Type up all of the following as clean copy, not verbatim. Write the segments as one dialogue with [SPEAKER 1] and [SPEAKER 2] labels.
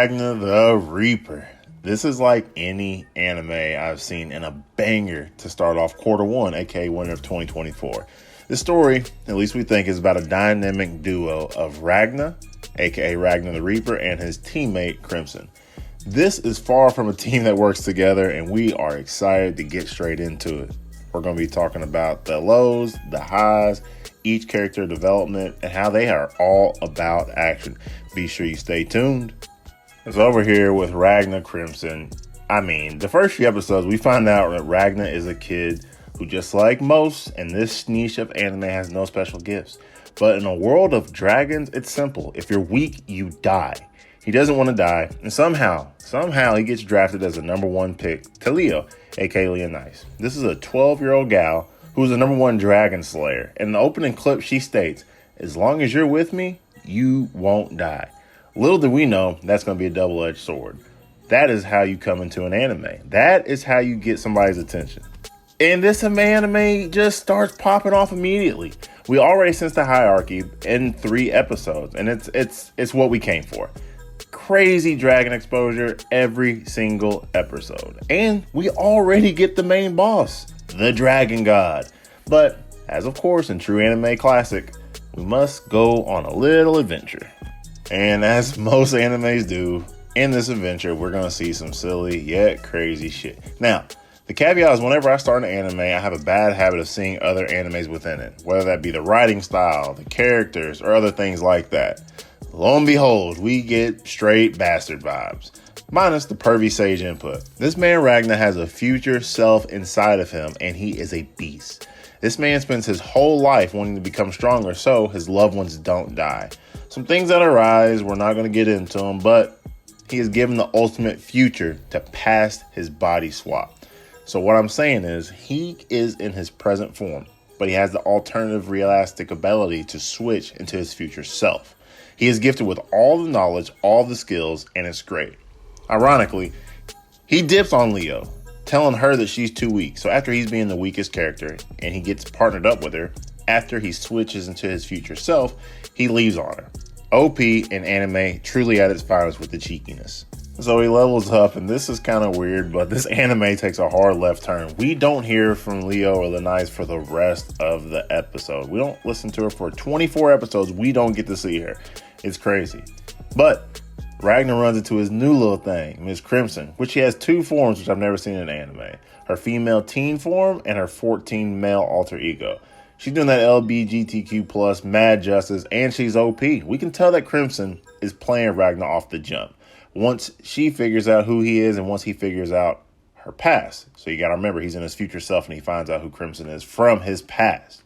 [SPEAKER 1] Ragna the Reaper. This is like any anime I've seen in a banger to start off quarter one, aka winter of 2024. This story, at least we think, is about a dynamic duo of Ragna, aka Ragna the Reaper, and his teammate Crimson. This is far from a team that works together, and we are excited to get straight into it. We're going to be talking about the lows, the highs, each character development, and how they are all about action. Be sure you stay tuned. It's over here with Ragna Crimson. The first few episodes, we find out that Ragna is a kid who, just like most in this niche of anime, has no special gifts. But in a world of dragons, it's simple. If you're weak, you die. He doesn't want to die, and somehow he gets drafted as the number one pick to Leo, aka Leonice. This is a 12-year-old gal who's the number one dragon slayer. In the opening clip, she states, "As long as you're with me, you won't die." Little do we know, that's going to be a double-edged sword. That is how you come into an anime. That is how you get somebody's attention. And this anime just starts popping off immediately. We already sense the hierarchy in 3 episodes, and it's what we came for. Crazy dragon exposure every single episode. And we already get the main boss, the Dragon God. But, as of course in true anime classic, we must go on a little adventure. And as most animes do, in this adventure, we're going to see some silly yet crazy shit. Now, the caveat is whenever I start an anime, I have a bad habit of seeing other animes within it, whether that be the writing style, the characters, or other things like that. Lo and behold, we get straight bastard vibes, minus the pervy sage input. This man Ragna has a future self inside of him, and he is a beast. This man spends his whole life wanting to become stronger so his loved ones don't die. Some things that arise, we're not going to get into them, but he is given the ultimate future to pass his body swap. So what I'm saying is, he is in his present form, but he has the alternative realistic ability to switch into his future self. He is gifted with all the knowledge, all the skills, and it's great. Ironically, he dips on Leo, telling her that she's too weak. So after he's being the weakest character and he gets partnered up with her, after he switches into his future self, he leaves on her. OP in anime, truly at its finest with the cheekiness. So he levels up, and this is kind of weird, but this anime takes a hard left turn. We don't hear from Leo or Leonice for the rest of the episode. We don't listen to her for 24 episodes. We don't get to see her. It's crazy. But Ragnar runs into his new little thing, Miss Crimson, which she has 2 forms, which I've never seen in anime. Her female teen form and her 14 male alter ego. She's doing that LGBTQ plus mad justice, and she's OP. We can tell that Crimson is playing Ragnar off the jump. Once she figures out who he is, and once he figures out her past. So you gotta remember, he's in his future self, and he finds out who Crimson is from his past.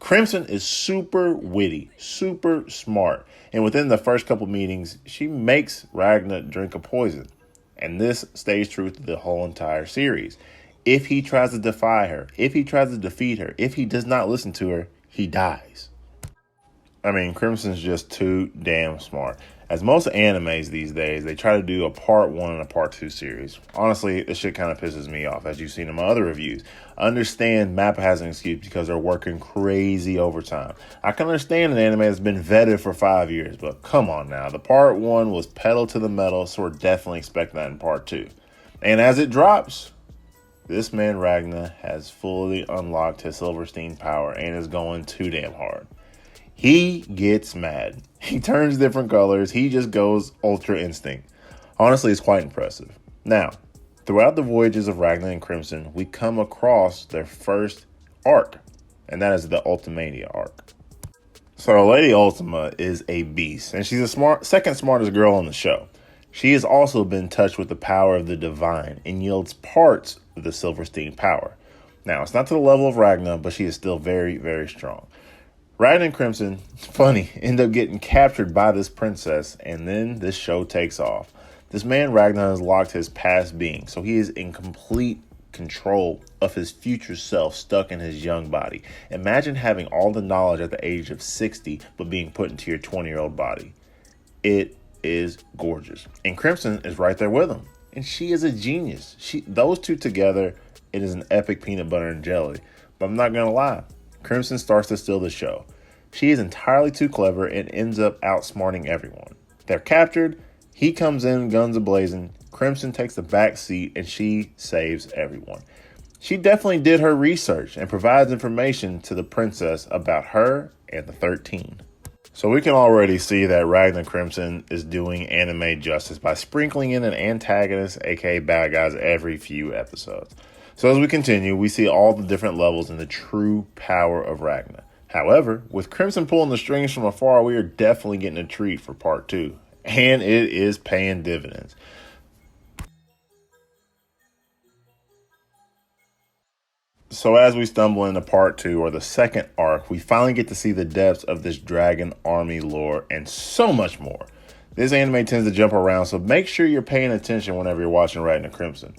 [SPEAKER 1] Crimson is super witty, super smart, and within the first couple meetings, she makes Ragnar drink a poison. And this stays true through the whole entire series. If he tries to defy her, if he tries to defeat her, if he does not listen to her, he dies. Crimson's just too damn smart. As most animes these days, they try to do a part 1 and a part 2 series. Honestly, this shit kind of pisses me off, as you've seen in my other reviews. Understand MAPPA has an excuse because they're working crazy overtime. I can understand an anime that's been vetted for 5 years, but come on now. The part 1 was pedal to the metal, so we're definitely expecting that in part 2. And as it drops, this man Ragna has fully unlocked his Silverstein power and is going too damn hard. He gets mad. He turns different colors. He just goes Ultra Instinct. Honestly, it's quite impressive. Now, throughout the voyages of Ragna and Crimson, we come across their first arc, and that is the Ultimania arc. So Lady Ultima is a beast, and she's the second smartest girl on the show. She has also been touched with the power of the divine and yields parts of the Silverstein power. Now, it's not to the level of Ragna, but she is still very, very strong. Ragna and Crimson, funny, end up getting captured by this princess, and then this show takes off. This man Ragnar has locked his past being, so he is in complete control of his future self stuck in his young body. Imagine having all the knowledge at the age of 60, but being put into your 20-year-old body. It is gorgeous. And Crimson is right there with him. And she is a genius. Those two together, it is an epic peanut butter and jelly. But I'm not going to lie. Crimson starts to steal the show. She is entirely too clever and ends up outsmarting everyone. They're captured, He comes in guns a-blazing. Crimson takes the back seat and she saves everyone. She definitely did her research and provides information to the princess about her and the 13. So we can already see that Ragna Crimson is doing anime justice by sprinkling in an antagonist, aka bad guys, every few episodes. So as we continue, we see all the different levels and the true power of Ragna. However, with Crimson pulling the strings from afar, we are definitely getting a treat for part 2. And it is paying dividends. So as we stumble into part 2, or the second arc, we finally get to see the depths of this dragon army lore and so much more. This anime tends to jump around, so make sure you're paying attention whenever you're watching Ragna Crimson.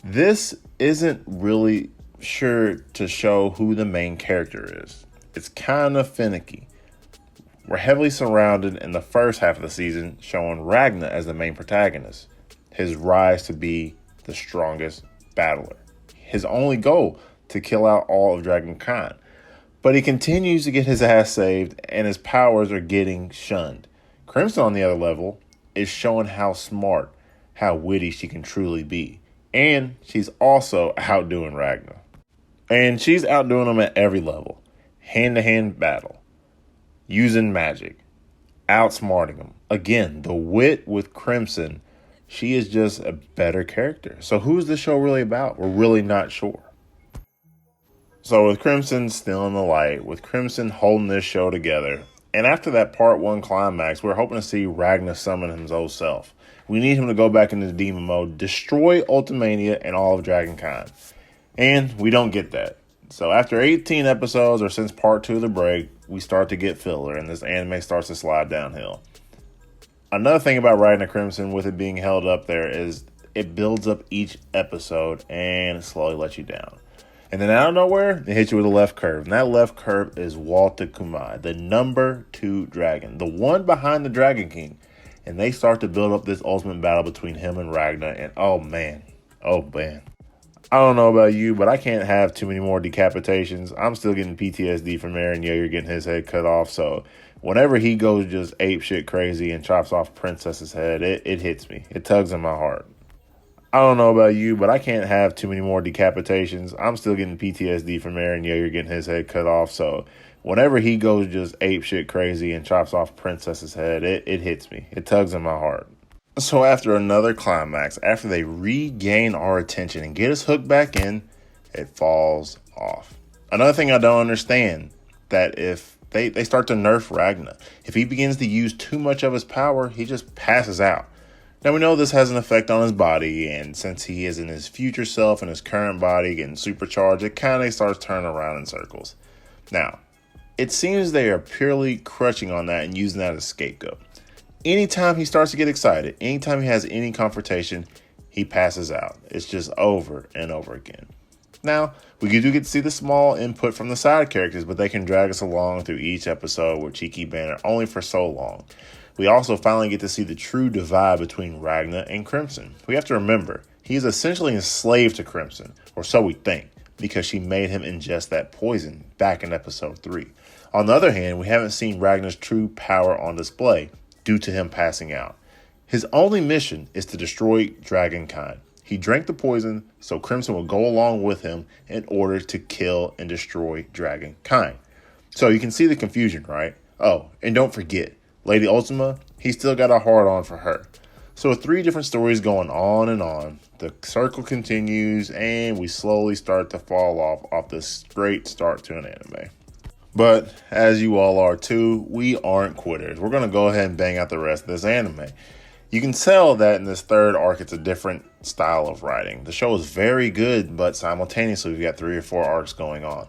[SPEAKER 1] This isn't really sure to show who the main character is. It's kind of finicky. We're heavily surrounded in the first half of the season, showing Ragna as the main protagonist, his rise to be the strongest battler. His only goal, to kill out all of Dragonkind. But he continues to get his ass saved and his powers are getting shunned. Crimson, on the other level, is showing how smart, how witty she can truly be. And she's also outdoing Ragna. And she's outdoing him at every level. Hand-to-hand battle. Using magic. Outsmarting him. Again, the wit with Crimson, she is just a better character. So who's the show really about? We're really not sure. So with Crimson still in the light, with Crimson holding this show together, and after that part 1 climax, we're hoping to see Ragna summon his old self. We need him to go back into demon mode, destroy Ultimania and all of Dragonkind. And we don't get that. So after 18 episodes, or since part 2 of the break, we start to get filler and this anime starts to slide downhill. Another thing about Ragna Crimson, with it being held up there, is it builds up each episode and it slowly lets you down. And then out of nowhere, they hit you with a left curve. And that left curve is Walter Kumai, the number 2 dragon, the one behind the Dragon King. And they start to build up this ultimate battle between him and Ragna. And oh man. I don't know about you, but I can't have too many more decapitations. I'm still getting PTSD from Eren Yeager getting his head cut off. So whenever he goes just ape shit crazy and chops off Princess's head, it hits me. It tugs in my heart. I don't know about you, but I can't have too many more decapitations. I'm still getting PTSD from Eren Yeager getting his head cut off. So whenever he goes just ape shit crazy and chops off Princess's head, it hits me. It tugs in my heart. So after another climax, after they regain our attention and get us hooked back in, it falls off. Another thing I don't understand, that if they start to nerf Ragna, if he begins to use too much of his power, he just passes out. Now we know this has an effect on his body, and since he is in his future self and his current body getting supercharged, it kind of starts turning around in circles. Now, it seems they are purely crutching on that and using that as a scapegoat. Anytime he starts to get excited, anytime he has any confrontation, he passes out. It's just over and over again. Now, we do get to see the small input from the side characters, but they can drag us along through each episode with Cheeky Banner only for so long. We also finally get to see the true divide between Ragna and Crimson. We have to remember, he is essentially enslaved to Crimson, or so we think, because she made him ingest that poison back in episode 3. On the other hand, we haven't seen Ragna's true power on display, due to him passing out. His only mission is to destroy Dragonkind. He drank the poison so Crimson would go along with him in order to kill and destroy Dragonkind. So you can see the confusion, right? Oh, and don't forget, Lady Ultima, he still got a hard on for her. So with 3 different stories going on and on, the circle continues and we slowly start to fall off this great start to an anime. But as you all are too, we aren't quitters. We're going to go ahead and bang out the rest of this anime. You can tell that in this third arc, it's a different style of writing. The show is very good, but simultaneously we've got 3 or 4 arcs going on.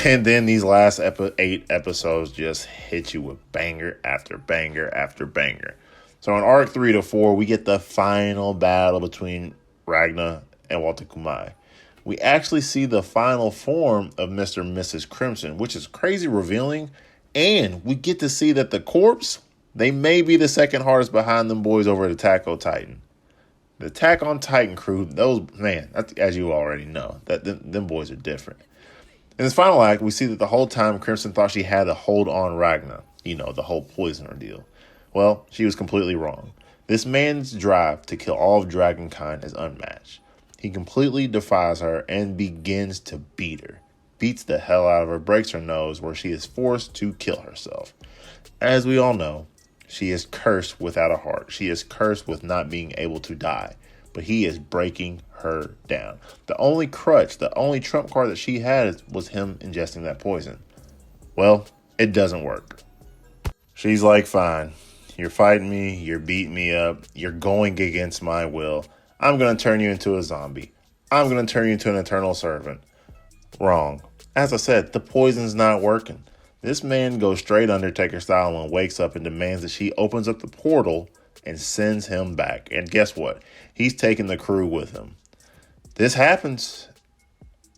[SPEAKER 1] And then these last 8 episodes just hit you with banger after banger after banger. So in arc 3 to 4, we get the final battle between Ragna and Walter Kumai. We actually see the final form of Mr. and Mrs. Crimson, which is crazy revealing. And we get to see that the corpse, they may be the second hardest behind them boys over at Attack on Titan. The Attack on Titan crew, as you already know, that them boys are different. In this final act, we see that the whole time Crimson thought she had a hold on Ragna. You know, the whole poison ordeal. Well, she was completely wrong. This man's drive to kill all of dragonkind is unmatched. He completely defies her and begins to beat her. Beats the hell out of her, breaks her nose, where she is forced to kill herself. As we all know, she is cursed without a heart. She is cursed with not being able to die. But he is breaking her down. The only crutch, the only trump card that she had was him ingesting that poison. Well, it doesn't work. She's like, fine, you're fighting me, you're beating me up, you're going against my will. I'm going to turn you into a zombie. I'm going to turn you into an eternal servant. Wrong. As I said, the poison's not working. This man goes straight Undertaker style and wakes up and demands that she opens up the portal and sends him back. And guess what? He's taking the crew with him. This happens,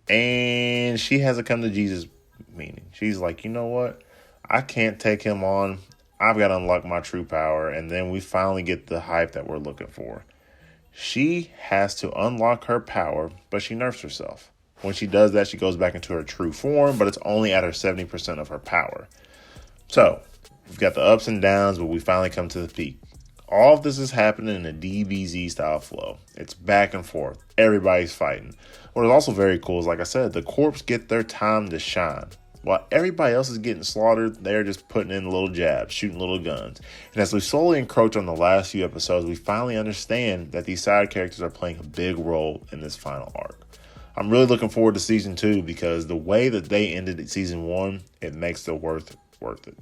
[SPEAKER 1] and she has a come to Jesus meeting. She's like, you know what? I can't take him on. I've got to unlock my true power, and then we finally get the hype that we're looking for. She has to unlock her power, but she nerfs herself. When she does that, she goes back into her true form, but it's only at her 70% of her power. So, we've got the ups and downs, but we finally come to the peak. All of this is happening in a DBZ style flow. It's back and forth. Everybody's fighting. What is also very cool is, like I said, the corps get their time to shine. While everybody else is getting slaughtered, they're just putting in little jabs, shooting little guns. And as we slowly encroach on the last few episodes, we finally understand that these side characters are playing a big role in this final arc. I'm really looking forward to season 2 because the way that they ended season 1, it makes it worth it.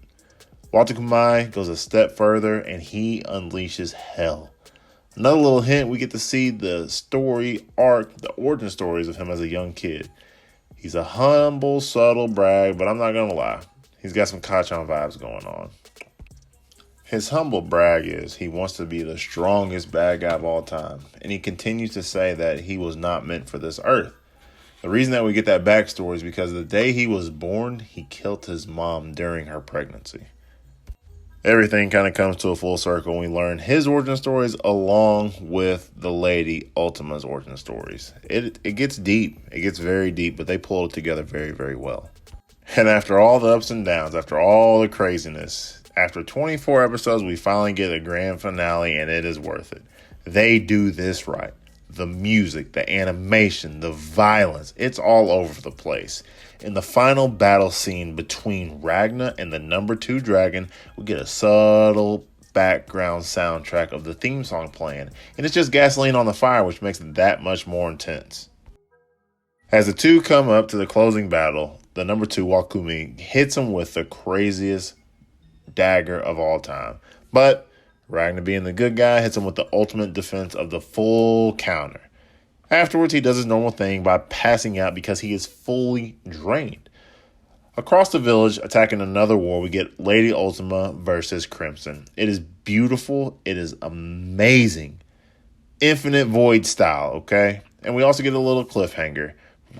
[SPEAKER 1] Walter Kumai goes a step further and he unleashes hell. Another little hint, we get to see the story arc, the origin stories of him as a young kid. He's a humble, subtle brag, but I'm not going to lie. He's got some Kachan vibes going on. His humble brag is he wants to be the strongest bad guy of all time. And he continues to say that he was not meant for this earth. The reason that we get that backstory is because the day he was born, he killed his mom during her pregnancy. Everything kind of comes to a full circle when we learn his origin stories along with the Lady Ultima's origin stories. It gets deep. It gets very deep, but they pull it together very, very well. And after all the ups and downs, after all the craziness, after 24 episodes, we finally get a grand finale, and it is worth it. They do this right. The music, the animation, the violence, it's all over the place. In the final battle scene between Ragna and the number 2 dragon, we get a subtle background soundtrack of the theme song playing. And it's just gasoline on the fire, which makes it that much more intense. As the two come up to the closing battle, the number 2, Wakumi, hits him with the craziest dagger of all time. But Ragnar, being the good guy, hits him with the ultimate defense of the full counter. Afterwards, he does his normal thing by passing out because he is fully drained. Across the village, attacking another war, we get Lady Ultima versus Crimson. It is beautiful. It is amazing. Infinite Void style, okay? And we also get a little cliffhanger.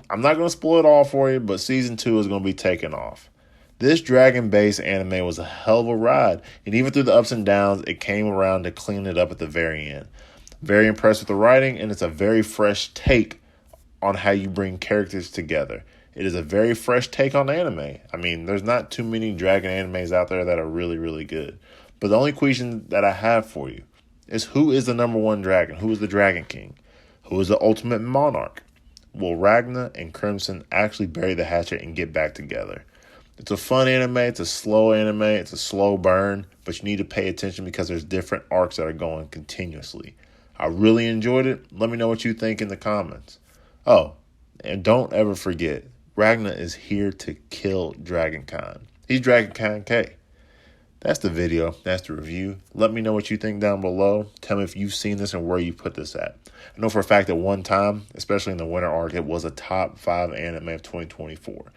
[SPEAKER 1] I'm not going to spoil it all for you, but season 2 is going to be taken off. This dragon-based anime was a hell of a ride, and even through the ups and downs, it came around to clean it up at the very end. Very impressed with the writing, and it's a very fresh take on how you bring characters together. It is a very fresh take on anime. I mean, there's not too many dragon animes out there that are really, really good. But the only question that I have for you is, who is the number 1 dragon? Who is the Dragon King? Who is the ultimate monarch? Will Ragna and Crimson actually bury the hatchet and get back together? It's a fun anime. It's a slow anime. It's a slow burn, but you need to pay attention because there's different arcs that are going continuously. I really enjoyed it. Let me know what you think in the comments. Oh, and don't ever forget, Ragna is here to kill Dragonkind. He's Dragonkind K. That's the video. That's the review. Let me know what you think down below. Tell me if you've seen this and where you put this at. I know for a fact at one time, especially in the winter arc, it was a top 5 anime of 2024.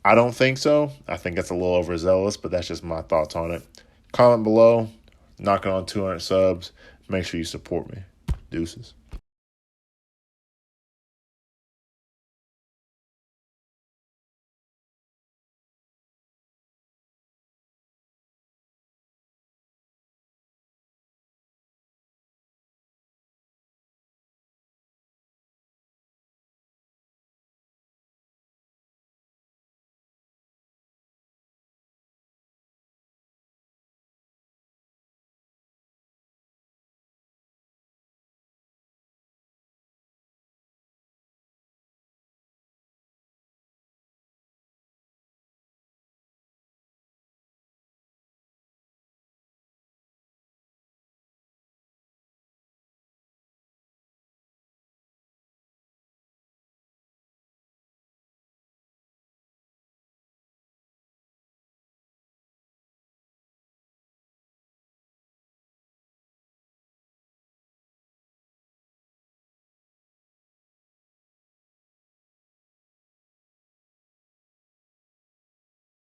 [SPEAKER 1] I don't think so. I think that's a little overzealous, but that's just my thoughts on it. Comment below. Knocking on 200 subs. Make sure you support me. Deuces.